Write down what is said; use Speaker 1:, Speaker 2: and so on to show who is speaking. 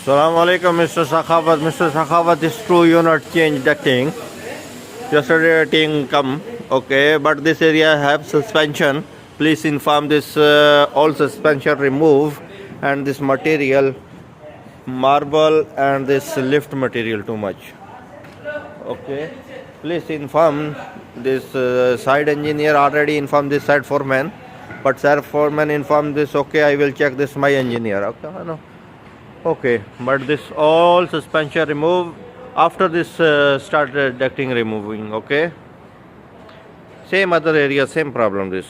Speaker 1: Assalamu alaikum, Mr. Sakhavat. Mr. Sakhavat, this true you not change ducting. Yesterday thing come, okay, but this area have suspension. Please inform this all suspension remove and this material, marble and this lift material too much. Okay, please inform this side engineer already informed this side foreman, but sir foreman informed this. Okay, I will check this my engineer. Okay, no. Okay, but this all suspension remove after this start ducting removing. Okay, same other area, same problem this.